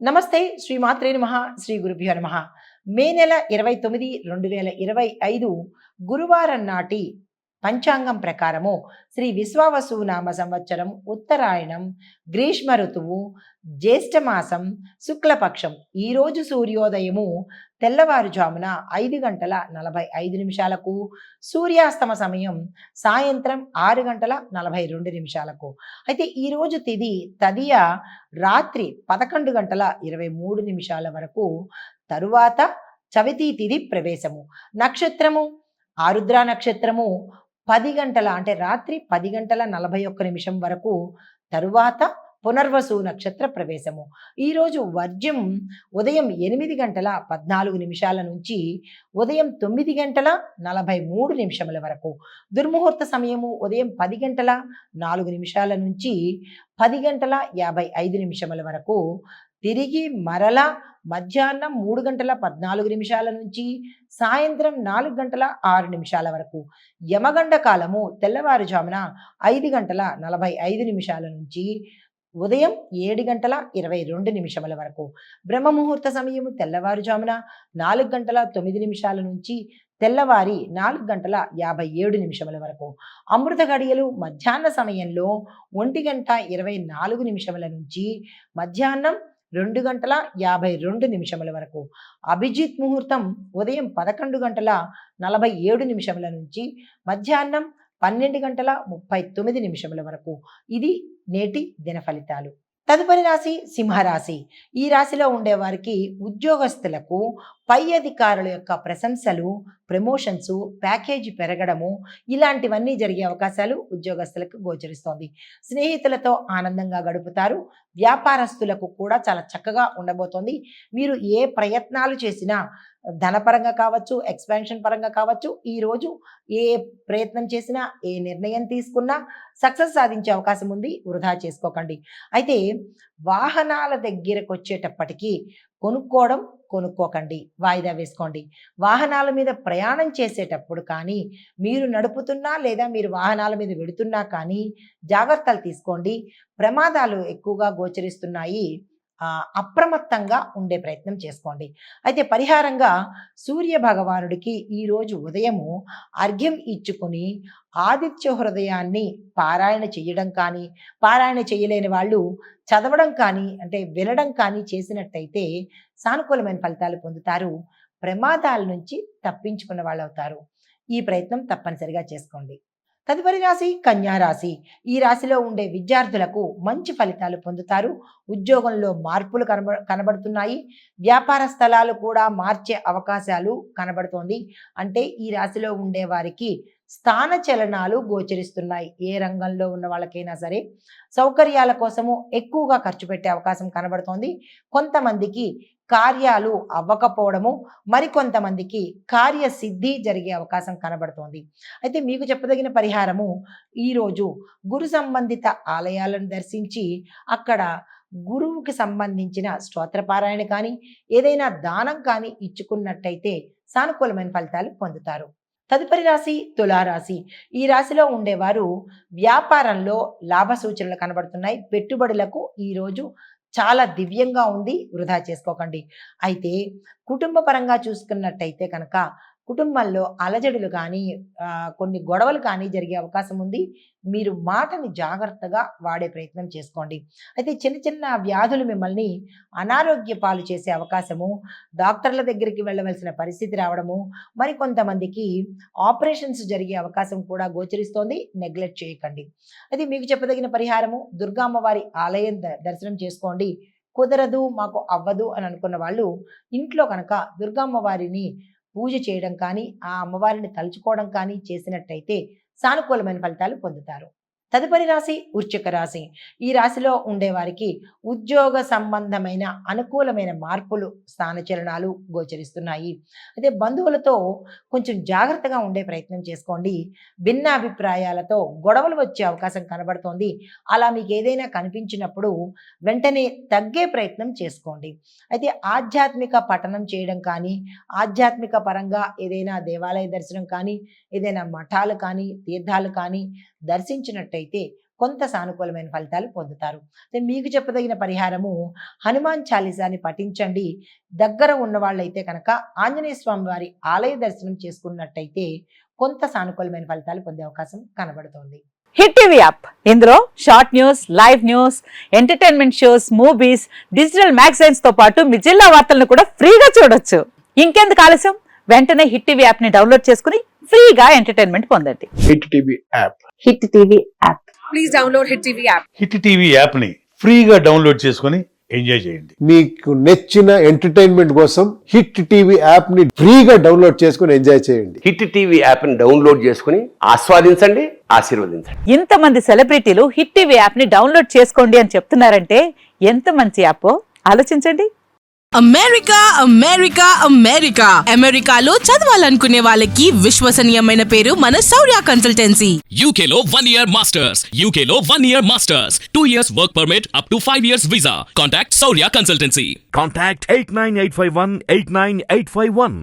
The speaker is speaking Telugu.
నమస్తే శ్రీమాత్రే నమః శ్రీ గురుభ్యో నమః. మే నెల 29, 2025 గురువారం నాటి పంచాంగం ప్రకారము శ్రీ విశ్వావసు నామ సంవత్సరం ఉత్తరాయణం గ్రీష్మ ఋతువు జ్యేష్ఠమాసం శుక్లపక్షం. ఈరోజు సూర్యోదయము తెల్లవారుజామున 5 గంటల 45 నిమిషాలకు, సూర్యాస్తమ సమయం సాయంత్రం 6 గంటల 42 నిమిషాలకు. అయితే ఈరోజు తిథి తదియ రాత్రి 11 గంటల 23 నిమిషాల వరకు, తరువాత చవితి తిథి ప్రవేశము. నక్షత్రము ఆరుద్ర నక్షత్రము 10 గంటల అంటే రాత్రి 10 గంటల 41 నిమిషం వరకు, తరువాత పునర్వసు నక్షత్ర ప్రవేశము. ఈరోజు వర్జ్యం ఉదయం 8 గంటల 14 నిమిషాల నుంచి ఉదయం 9 గంటల 43 నిమిషముల వరకు. దుర్ముహూర్త సమయము ఉదయం 10 గంటల 4 నిమిషాల నుంచి 10 గంటల 55 నిమిషముల వరకు. తిరిగి మరలా మధ్యాహ్నం 3 గంటల 14 నిమిషాల నుంచి సాయంత్రం 4 గంటల 6 నిమిషాల వరకు. యమగండ కాలము తెల్లవారుజామున 5 గంటల 45 నిమిషాల నుంచి ఉదయం 7 గంటల 22 నిమిషముల వరకు. బ్రహ్మముహూర్త సమయము తెల్లవారుజామున 4 గంటల 9 నిమిషాల నుంచి తెల్లవారి 4 గంటల 57 నిమిషముల వరకు. అమృత గడియలు మధ్యాహ్న సమయంలో 1 గంట 24 నిమిషముల నుంచి మధ్యాహ్నం 2 గంటల 52 నిమిషముల వరకు. అభిజిత్ ముహూర్తం ఉదయం 11 గంటల 47 నిమిషముల నుంచి మధ్యాహ్నం 12 గంటల 39 నిమిషముల వరకు. ఇది నేటి దిన ఫలితాలు. తదుపరి రాశి సింహరాశి. ఈ రాశిలో ఉండేవారికి ఉద్యోగస్తులకు పై అధికారుల యొక్క ప్రశంసలు, ప్రమోషన్స్, ప్యాకేజీ పెరగడము ఇలాంటివన్నీ జరిగే అవకాశాలు ఉద్యోగస్తులకు గోచరిస్తోంది. స్నేహితులతో ఆనందంగా గడుపుతారు. వ్యాపారస్తులకు కూడా చాలా చక్కగా ఉండబోతోంది. మీరు ఏ ప్రయత్నాలు చేసినా ధనపరంగా కావచ్చు, ఎక్స్పాన్షన్ పరంగా కావచ్చు, ఈరోజు ఏ ప్రయత్నం చేసినా, ఏ నిర్ణయం తీసుకున్నా సక్సెస్ సాధించే అవకాశం ఉంది. వృధా చేసుకోకండి. అయితే వాహనాల దగ్గరకు వచ్చేటప్పటికి కొనుక్కోకండి, వాయిదా వేసుకోండి. వాహనాల మీద ప్రయాణం చేసేటప్పుడు కానీ, మీరు నడుపుతున్నా లేదా మీరు వాహనాల మీద వెడుతున్నా కానీ జాగ్రత్తలు తీసుకోండి. ప్రమాదాలు ఎక్కువగా గోచరిస్తున్నాయి. అప్రమత్తంగా ఉండే ప్రయత్నం చేసుకోండి. అయితే పరిహారంగా సూర్య భగవానుడికి ఈరోజు ఉదయము అర్ఘ్యం ఇచ్చుకొని ఆదిత్య హృదయాన్ని పారాయణ చేయడం కానీ, పారాయణ చేయలేని వాళ్ళు చదవడం కానీ, అంటే వినడం కానీ చేసినట్టయితే సానుకూలమైన ఫలితాలు పొందుతారు. ప్రమాదాల నుంచి తప్పించుకున్న వాళ్ళు అవుతారు. ఈ ప్రయత్నం తప్పనిసరిగా చేసుకోండి. తదుపరి రాశి కన్యా రాశి. ఈ రాశిలో ఉండే విద్యార్థులకు మంచి ఫలితాలు పొందుతారు. ఉద్యోగంలో మార్పులు కనబడుతున్నాయి. వ్యాపార స్థలాలు కూడా మార్చే అవకాశాలు కనబడుతోంది. అంటే ఈ రాశిలో ఉండే వారికి స్థాన చలనాలు గోచరిస్తున్నాయి. ఏ రంగంలో ఉన్న వాళ్ళకైనా సరే సౌకర్యాల కోసము ఎక్కువగా ఖర్చు పెట్టే అవకాశం కనబడుతోంది. కొంతమందికి కార్యాలు అవ్వకపోవడము, మరికొంతమందికి కార్యసిద్ధి జరిగే అవకాశం కనబడుతోంది. అయితే మీకు చెప్పదగిన పరిహారము, ఈరోజు గురు సంబంధిత ఆలయాలను దర్శించి అక్కడ గురువుకి సంబంధించిన స్తోత్రపారాయణ కానీ, ఏదైనా దానం కానీ ఇచ్చుకున్నట్టయితే సానుకూలమైన ఫలితాలు పొందుతారు. తదుపరి రాశి తులారాశి. ఈ రాశిలో ఉండేవారు వ్యాపారంలో లాభ సూచనలు కనబడుతున్నాయి. పెట్టుబడులకు ఈరోజు చాలా దివ్యంగా ఉంది. వృధా చేసుకోకండి. అయితే కుటుంబ పరంగా చూసుకున్నట్టయితే కనుక కుటుంబంలో అలజడులు కానీ, కొన్ని గొడవలు కానీ జరిగే అవకాశం ఉంది. మీరు మాటని జాగ్రత్తగా వాడే ప్రయత్నం చేసుకోండి. అయితే చిన్న చిన్న వ్యాధులు మిమ్మల్ని అనారోగ్య పాలు చేసే అవకాశము, డాక్టర్ల దగ్గరికి వెళ్ళవలసిన పరిస్థితి రావడము, మరికొంతమందికి ఆపరేషన్స్ జరిగే అవకాశం కూడా గోచరిస్తోంది. నెగ్లెక్ట్ చేయకండి. అది మీకు చెప్పదగిన పరిహారము, దుర్గా అమ్మవారి ఆలయం దర్శనం చేసుకోండి. కుదరదు, మాకు అవ్వదు అని అనుకున్న వాళ్ళు ఇంట్లో కనుక దుర్గా అమ్మవారిని పూజ చేయడం కానీ, ఆ అమ్మవారిని తలుచుకోవడం కానీ చేసినట్టయితే సానుకూలమైన ఫలితాలు పొందుతారు. తదుపరి రాశి వృశ్చిక రాశి. ఈ రాశిలో ఉండేవారికి ఉద్యోగ సంబంధమైన అనుకూలమైన మార్పులు, స్థానచలనాలు గోచరిస్తున్నాయి. అయితే బంధువులతో కొంచెం జాగ్రత్తగా ఉండే ప్రయత్నం చేసుకోండి. భిన్న అభిప్రాయాలతో గొడవలు వచ్చే అవకాశం కనబడుతోంది. అలా మీకు ఏదైనా కనిపించినప్పుడు వెంటనే తగ్గే ప్రయత్నం చేసుకోండి. అయితే ఆధ్యాత్మిక పఠనం చేయడం కానీ, ఆధ్యాత్మిక పరంగా ఏదైనా దేవాలయ దర్శనం కానీ, ఏదైనా మఠాలు కానీ, తీర్థాలు కానీ దర్శించినట్టయితే కొంత సానుకూలమైన ఫలితాలు పొందుతారు. మీకు చెప్పదగిన పరిహారము హనుమాన్ చాలీసాని పఠించండి. దగ్గర ఉన్న వాళ్ళైతే కనుక ఆంజనేయ స్వామి వారి ఆలయ దర్శనం చేసుకున్నట్టయితే కొంత సానుకూలమైన ఫలితాలు పొందే అవకాశం కనబడుతోంది. హిట్ టీవీ యాప్, ఇందులో short news, live news, entertainment shows, movies, digital magazines తో పాటు మీ జిల్లా వార్తలను కూడా ఫ్రీగా చూడొచ్చు. ఇంకెందుకు ఆలస్యం, వెంటనే హిట్ టీవీ యాప్ ని డౌన్లోడ్ చేసుకుని ఫ్రీగా ఎంటర్టైన్మెంట్ పొందండి. Hit TV app. Hit TV app. Please download hit TV app. Hit TV యాప్ని ఫ్రీగా డౌన్లోడ్ చేసుకొని ఎంజాయ్ చేయండి. మీకు నచ్చిన ఎంటర్టైన్మెంట్ కోసం హిట్ టీవీ యాప్ ని ఫ్రీగా డౌన్లోడ్ చేసుకుని ఎంజాయ్ చేయండి. హిట్ టీవీ యాప్ ని డౌన్లోడ్ చేసుకుని ఆస్వాదించండి, ఆశీర్వదించండి. ఇంతమంది సెలబ్రిటీలు హిట్ టీవీ యాప్ ని డౌన్లోడ్ చేసుకోండి అని చెప్తున్నారంటే ఎంత మంచి యాప్ ఆలోచించండి. అమెరికా అమెరికా అమెరికా అమెరికాలో చదవాలనుకునే వాళ్ళకి విశ్వసనీయమైన పేరు మన శౌర్య కన్సల్టెన్సీ. UK లో 1 year masters. UK లో 1 year masters. 2 years work permit up to 5 years visa. Contact Saurya Consultancy. Contact 89851 89851.